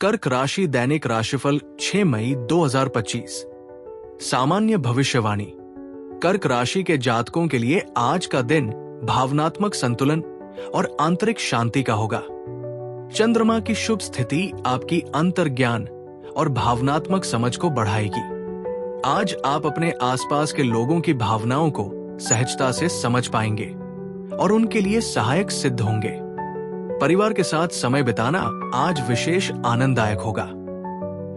कर्क राशि दैनिक राशिफल 6 मई 2025। सामान्य भविष्यवाणी। कर्क राशि के जातकों के लिए आज का दिन भावनात्मक संतुलन और आंतरिक शांति का होगा। चंद्रमा की शुभ स्थिति आपकी अंतर्ज्ञान और भावनात्मक समझ को बढ़ाएगी। आज आप अपने आसपास के लोगों की भावनाओं को सहजता से समझ पाएंगे और उनके लिए सहायक सिद्ध होंगे। परिवार के साथ समय बिताना आज विशेष आनंददायक होगा।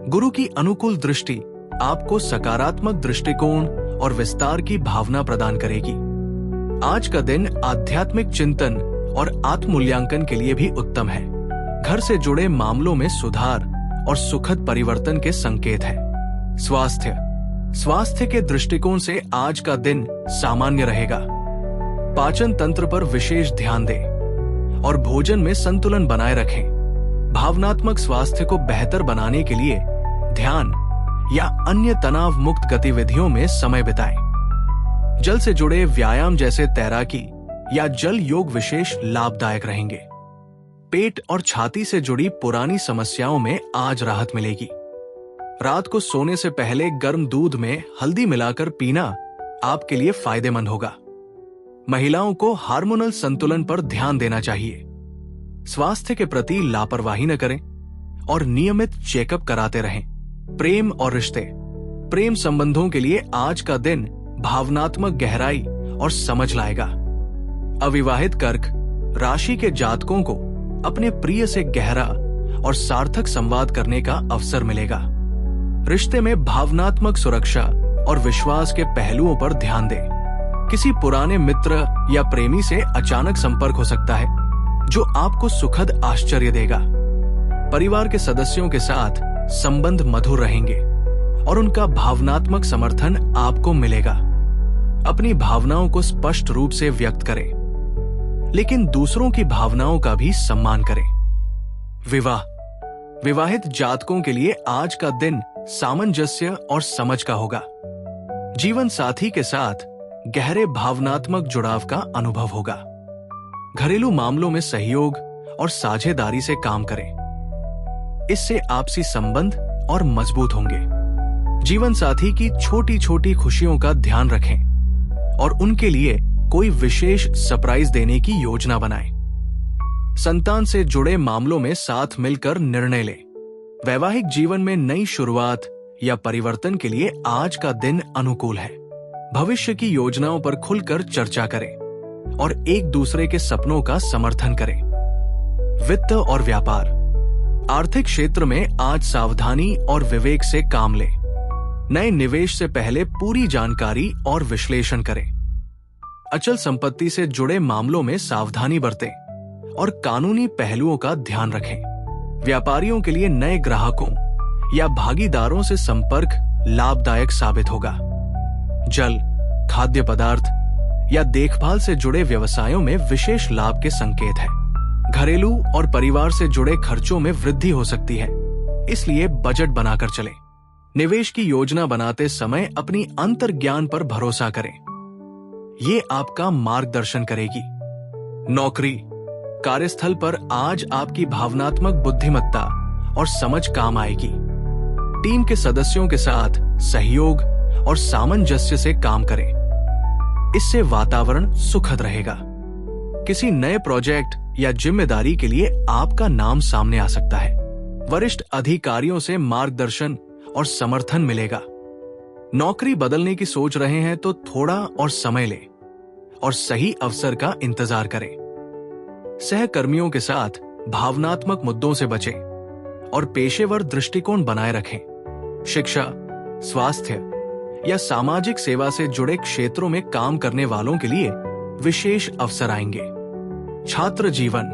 गुरु की अनुकूल दृष्टि आपको सकारात्मक दृष्टिकोण और विस्तार की भावना प्रदान करेगी। आज का दिन आध्यात्मिक चिंतन और आत्ममूल्यांकन के लिए भी उत्तम है। घर से जुड़े मामलों में सुधार और सुखद परिवर्तन के संकेत है। स्वास्थ्य के दृष्टिकोण से आज का दिन सामान्य रहेगा। पाचन तंत्र पर विशेष ध्यान दें और भोजन में संतुलन बनाए रखें। भावनात्मक स्वास्थ्य को बेहतर बनाने के लिए ध्यान या अन्य तनाव मुक्त गतिविधियों में समय बिताएं। जल से जुड़े व्यायाम जैसे तैराकी या जल योग विशेष लाभदायक रहेंगे। पेट और छाती से जुड़ी पुरानी समस्याओं में आज राहत मिलेगी। रात को सोने से पहले गर्म दूध में हल्दी मिलाकर पीना आपके लिए फायदेमंद होगा। महिलाओं को हार्मोनल संतुलन पर ध्यान देना चाहिए। स्वास्थ्य के प्रति लापरवाही न करें और नियमित चेकअप कराते रहें। प्रेम और रिश्ते। प्रेम संबंधों के लिए आज का दिन भावनात्मक गहराई और समझ लाएगा। अविवाहित कर्क राशि के जातकों को अपने प्रिय से गहरा और सार्थक संवाद करने का अवसर मिलेगा। रिश्ते में भावनात्मक सुरक्षा और विश्वास के पहलुओं पर ध्यान दें। किसी पुराने मित्र या प्रेमी से अचानक संपर्क हो सकता है जो आपको सुखद आश्चर्य देगा। परिवार के सदस्यों के साथ संबंध मधुर रहेंगे और उनका भावनात्मक समर्थन आपको मिलेगा। अपनी भावनाओं को स्पष्ट रूप से व्यक्त करें, लेकिन दूसरों की भावनाओं का भी सम्मान करें। विवाहित जातकों के लिए आज का दिन सामंजस्य और समझ का होगा। जीवन साथी के साथ गहरे भावनात्मक जुड़ाव का अनुभव होगा। घरेलू मामलों में सहयोग और साझेदारी से काम करें। इससे आपसी संबंध और मजबूत होंगे। जीवन साथी की छोटी छोटी खुशियों का ध्यान रखें और उनके लिए कोई विशेष सरप्राइज देने की योजना बनाएं। संतान से जुड़े मामलों में साथ मिलकर निर्णय लें। वैवाहिक जीवन में नई शुरुआत या परिवर्तन के लिए आज का दिन अनुकूल है। भविष्य की योजनाओं पर खुलकर चर्चा करें और एक दूसरे के सपनों का समर्थन करें। वित्त और व्यापार। आर्थिक क्षेत्र में आज सावधानी और विवेक से काम लें। नए निवेश से पहले पूरी जानकारी और विश्लेषण करें। अचल संपत्ति से जुड़े मामलों में सावधानी बरतें और कानूनी पहलुओं का ध्यान रखें। व्यापारियों के लिए नए ग्राहकों या भागीदारों से संपर्क लाभदायक साबित होगा। जल, खाद्य पदार्थ या देखभाल से जुड़े व्यवसायों में विशेष लाभ के संकेत है। घरेलू और परिवार से जुड़े खर्चों में वृद्धि हो सकती है, इसलिए बजट बनाकर चलें। निवेश की योजना बनाते समय अपनी अंतर्ज्ञान पर भरोसा करें, ये आपका मार्गदर्शन करेगी। नौकरी। कार्यस्थल पर आज आपकी भावनात्मक बुद्धिमत्ता और समझ काम आएगी। टीम के सदस्यों के साथ सहयोग और सामंजस्य से काम करें, इससे वातावरण सुखद रहेगा। किसी नए प्रोजेक्ट या जिम्मेदारी के लिए आपका नाम सामने आ सकता है। वरिष्ठ अधिकारियों से मार्गदर्शन और समर्थन मिलेगा। नौकरी बदलने की सोच रहे हैं तो थोड़ा और समय लें और सही अवसर का इंतजार करें। सहकर्मियों के साथ भावनात्मक मुद्दों से बचें और पेशेवर दृष्टिकोण बनाए रखें। शिक्षा, स्वास्थ्य या सामाजिक सेवा से जुड़े क्षेत्रों में काम करने वालों के लिए विशेष अवसर आएंगे। छात्र जीवन।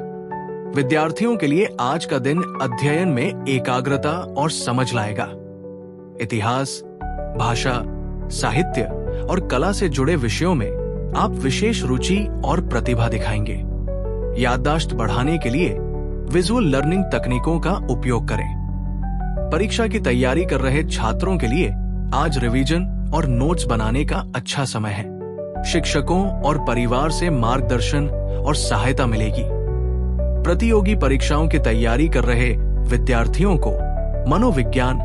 विद्यार्थियों के लिए आज का दिन अध्ययन में एकाग्रता और समझ लाएगा। इतिहास, भाषा, साहित्य और कला से जुड़े विषयों में आप विशेष रुचि और प्रतिभा दिखाएंगे। याददाश्त बढ़ाने के लिए विजुअल लर्निंग तकनीकों का उपयोग करें। परीक्षा की तैयारी कर रहे छात्रों के लिए आज रिवीजन और नोट्स बनाने का अच्छा समय है। शिक्षकों और परिवार से मार्गदर्शन और सहायता मिलेगी। प्रतियोगी परीक्षाओं की तैयारी कर रहे विद्यार्थियों को मनोविज्ञान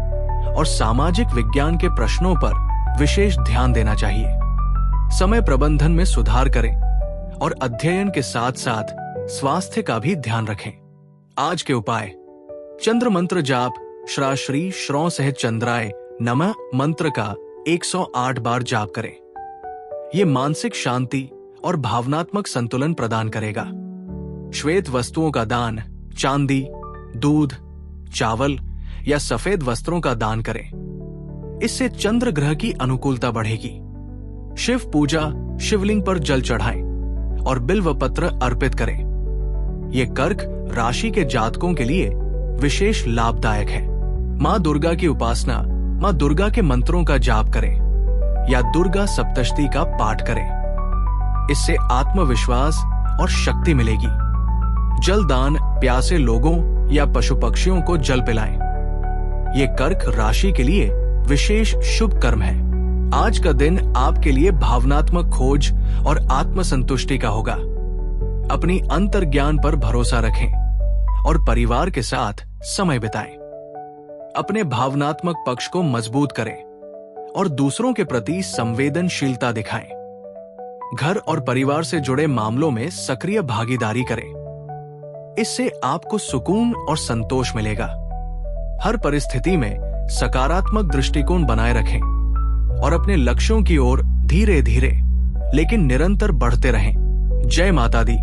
और सामाजिक विज्ञान के प्रश्नों पर विशेष ध्यान देना चाहिए। समय प्रबंधन में सुधार करें और अध्ययन के साथ साथ स्वास्थ्य का भी ध्यान रखें। आज के उपाय: चंद्र मंत्र जाप श्राश्री श्रौ सह चंद्राय नमः मंत्र का 108 बार जाप करें। ये मानसिक शांति और भावनात्मक संतुलन प्रदान करेगा। श्वेत वस्तुओं का दान, चांदी, दूध, चावल या सफेद वस्त्रों का दान करें। इससे चंद्र ग्रह की अनुकूलता बढ़ेगी। शिव पूजा शिवलिंग पर जल चढ़ाएं और बिल्व पत्र अर्पित करें। ये कर्क राशि के जातकों के लिए विशेष लाभदायक है। मां दुर्गा की उपासना, मां दुर्गा के मंत्रों का जाप करें या दुर्गा सप्तशती का पाठ करें। इससे आत्मविश्वास और शक्ति मिलेगी। जल दान, प्यासे लोगों या पशु पक्षियों को जल पिलाएं। ये कर्क राशि के लिए विशेष शुभ कर्म है। आज का दिन आपके लिए भावनात्मक खोज और आत्मसंतुष्टि का होगा। अपनी अंतर्ज्ञान पर भरोसा रखें और परिवार के साथ समय बिताएं। अपने भावनात्मक पक्ष को मजबूत करें और दूसरों के प्रति संवेदनशीलता दिखाएं। घर और परिवार से जुड़े मामलों में सक्रिय भागीदारी करें। इससे आपको सुकून और संतोष मिलेगा। हर परिस्थिति में सकारात्मक दृष्टिकोण बनाए रखें और अपने लक्ष्यों की ओर धीरे धीरे लेकिन निरंतर बढ़ते रहें। जय माता दी।